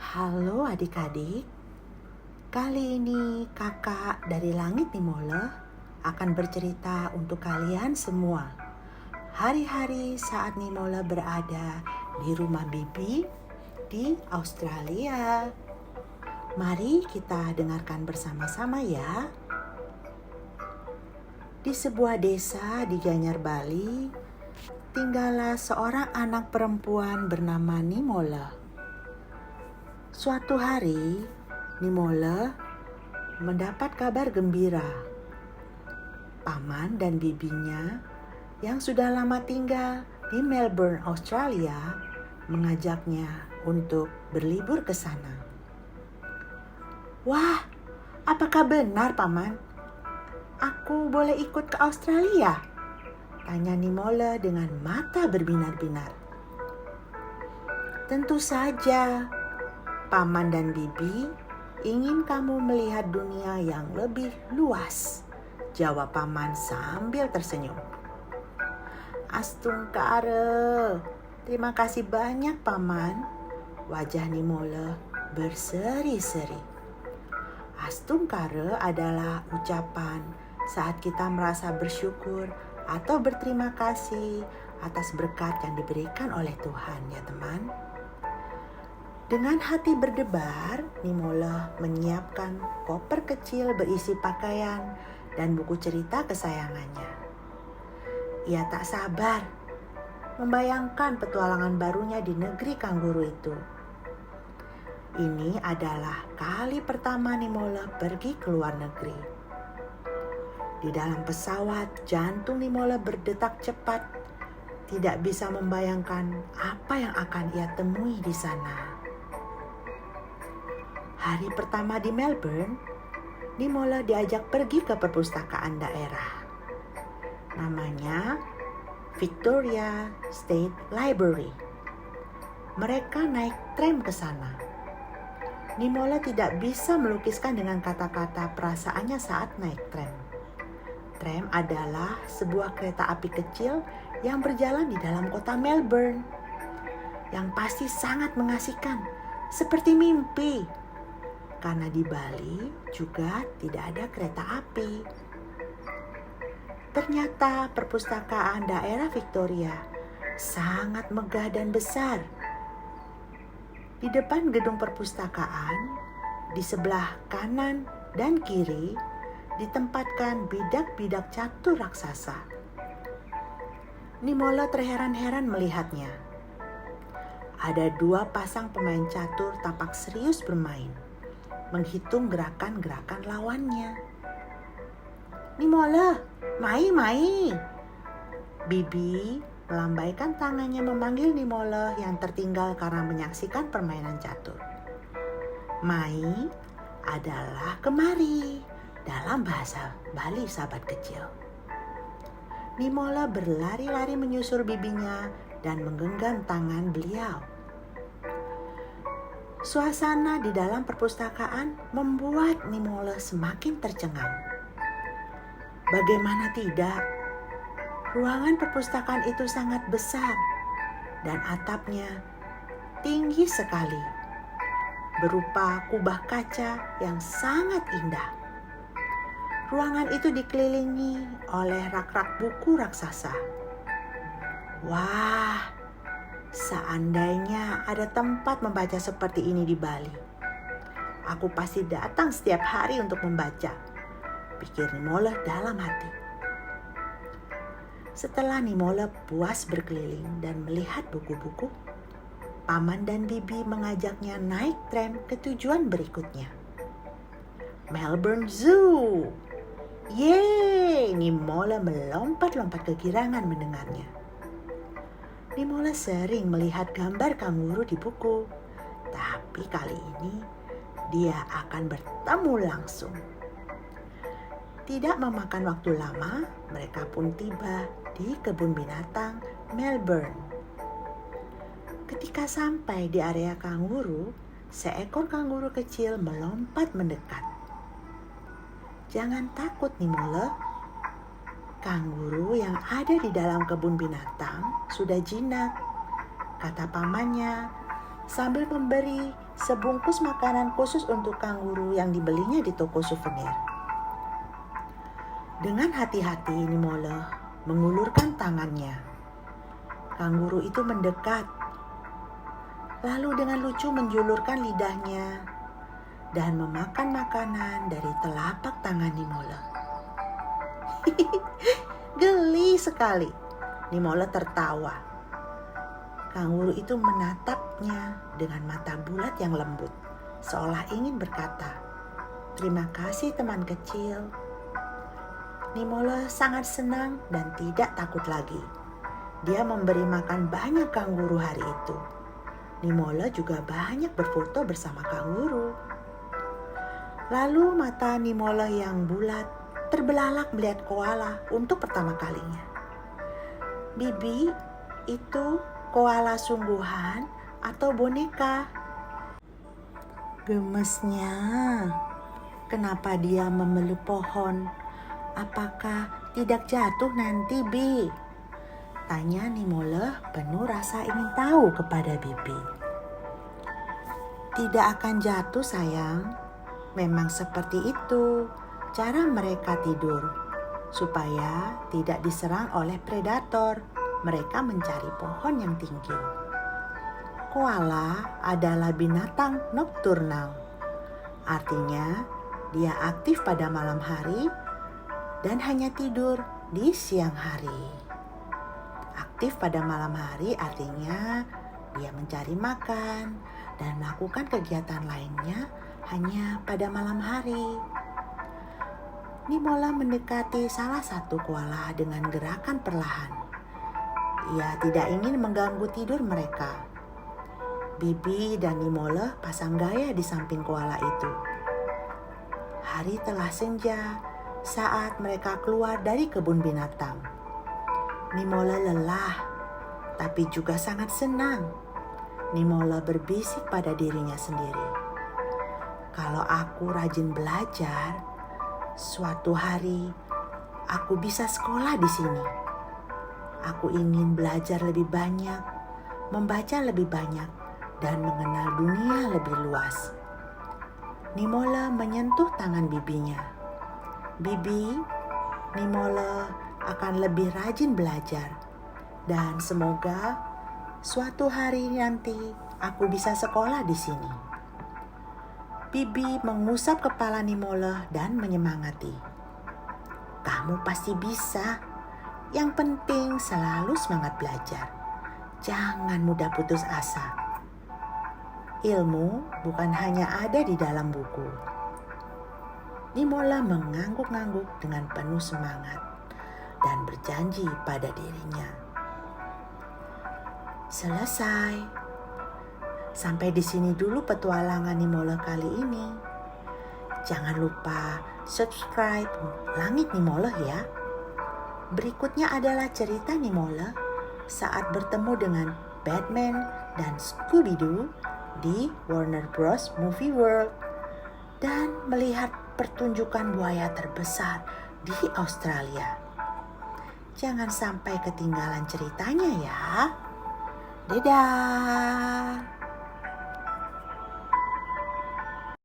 Halo adik-adik, kali ini kakak dari langit Nimole akan bercerita untuk kalian semua. Hari-hari saat Nimole berada di rumah Bibi di Australia. Mari kita dengarkan bersama-sama ya. Di sebuah desa di Gianyar, Bali, tinggallah seorang anak perempuan bernama Nimole. Suatu hari, Nimole mendapat kabar gembira. Paman dan bibinya yang sudah lama tinggal di Melbourne, Australia, mengajaknya untuk berlibur ke sana. Wah, apakah benar, Paman? Aku boleh ikut ke Australia? Tanya Nimole dengan mata berbinar-binar. Tentu saja, Paman dan Bibi ingin kamu melihat dunia yang lebih luas, jawab Paman sambil tersenyum. Astungkare, terima kasih banyak Paman. Wajah Nimole berseri-seri. Astungkare adalah ucapan saat kita merasa bersyukur atau berterima kasih atas berkat yang diberikan oleh Tuhan, ya teman. Dengan hati berdebar, Nimole menyiapkan koper kecil berisi pakaian dan buku cerita kesayangannya. Ia tak sabar membayangkan petualangan barunya di negeri kanguru itu. Ini adalah kali pertama Nimole pergi ke luar negeri. Di dalam pesawat, jantung Nimole berdetak cepat, tidak bisa membayangkan apa yang akan ia temui di sana. Hari pertama di Melbourne, Nimole diajak pergi ke perpustakaan daerah. Namanya Victoria State Library. Mereka naik tram ke sana. Nimole tidak bisa melukiskan dengan kata-kata perasaannya saat naik tram. Tram adalah sebuah kereta api kecil yang berjalan di dalam kota Melbourne, yang pasti sangat mengasihkan, seperti mimpi. Karena di Bali juga tidak ada kereta api. Ternyata perpustakaan daerah Victoria sangat megah dan besar. Di depan gedung perpustakaan, di sebelah kanan dan kiri, ditempatkan bidak-bidak catur raksasa. Nimole terheran-heran melihatnya. Ada 2 pasang pemain catur tampak serius bermain, menghitung gerakan-gerakan lawannya. Nimole, mai. Bibi melambaikan tangannya memanggil Nimole yang tertinggal karena menyaksikan permainan catur. Mai adalah kemari dalam bahasa Bali, sahabat kecil. Nimole berlari-lari menyusul bibinya dan menggenggam tangan beliau. Suasana di dalam perpustakaan membuat Nimole semakin tercengang. Bagaimana tidak? Ruangan perpustakaan itu sangat besar dan atapnya tinggi sekali, berupa kubah kaca yang sangat indah. Ruangan itu dikelilingi oleh rak-rak buku raksasa. Wah, seandainya ada tempat membaca seperti ini di Bali, aku pasti datang setiap hari untuk membaca, pikir Nimole dalam hati. Setelah Nimole puas berkeliling dan melihat buku-buku, Paman dan Bibi mengajaknya naik tram ke tujuan berikutnya, Melbourne Zoo. Yeay, Nimole melompat-lompat kegirangan mendengarnya. Nimole sering melihat gambar kanguru di buku, tapi kali ini dia akan bertemu langsung. Tidak memakan waktu lama, mereka pun tiba di kebun binatang Melbourne. Ketika sampai di area kanguru, seekor kanguru kecil melompat mendekat. Jangan takut Nimole, kanguru yang ada di dalam kebun binatang sudah jinak, kata pamannya sambil memberi sebungkus makanan khusus untuk kanguru yang dibelinya di toko souvenir. Dengan hati-hati Nimole mengulurkan tangannya. Kanguru itu mendekat, lalu dengan lucu menjulurkan lidahnya dan memakan makanan dari telapak tangan Nimole. Geli sekali, Nimole tertawa. Kanguru itu menatapnya dengan mata bulat yang lembut, seolah ingin berkata, "Terima kasih teman kecil." Nimole sangat senang dan tidak takut lagi. Dia memberi makan banyak kanguru hari itu. Nimole juga banyak berfoto bersama kanguru. Lalu mata Nimole yang bulat terbelalak melihat koala untuk pertama kalinya. "Bibi, itu koala sungguhan atau boneka?" Gemesnya. Kenapa dia memeluk pohon? "Apakah tidak jatuh nanti, Bi?" tanya Nimole penuh rasa ingin tahu kepada Bibi. "Tidak akan jatuh, sayang. Memang seperti itu cara mereka tidur. Supaya tidak diserang oleh predator, mereka mencari pohon yang tinggi." Koala adalah binatang nokturnal. Artinya, dia aktif pada malam hari dan hanya tidur di siang hari. Aktif pada malam hari artinya dia mencari makan dan melakukan kegiatan lainnya hanya pada malam hari. Nimole mendekati salah satu koala dengan gerakan perlahan. Ia tidak ingin mengganggu tidur mereka. Bibi dan Nimole pasang gaya di samping koala itu. Hari telah senja saat mereka keluar dari kebun binatang. Nimole lelah, tapi juga sangat senang. Nimole berbisik pada dirinya sendiri, "Kalau aku rajin belajar, suatu hari aku bisa sekolah di sini. Aku ingin belajar lebih banyak, membaca lebih banyak, dan mengenal dunia lebih luas." Nimole menyentuh tangan bibinya. "Bibi, Nimole akan lebih rajin belajar dan semoga suatu hari nanti aku bisa sekolah di sini." Bibi mengusap kepala Nimole dan menyemangati. "Kamu pasti bisa. Yang penting selalu semangat belajar. Jangan mudah putus asa. Ilmu bukan hanya ada di dalam buku." Nimole mengangguk-angguk dengan penuh semangat dan berjanji pada dirinya. Selesai. Sampai di sini dulu petualangan Nimole kali ini. Jangan lupa subscribe Langit Nimole ya. Berikutnya adalah cerita Nimole saat bertemu dengan Batman dan Scooby-Doo di Warner Bros. Movie World dan melihat pertunjukan buaya terbesar di Australia. Jangan sampai ketinggalan ceritanya ya. Dadah.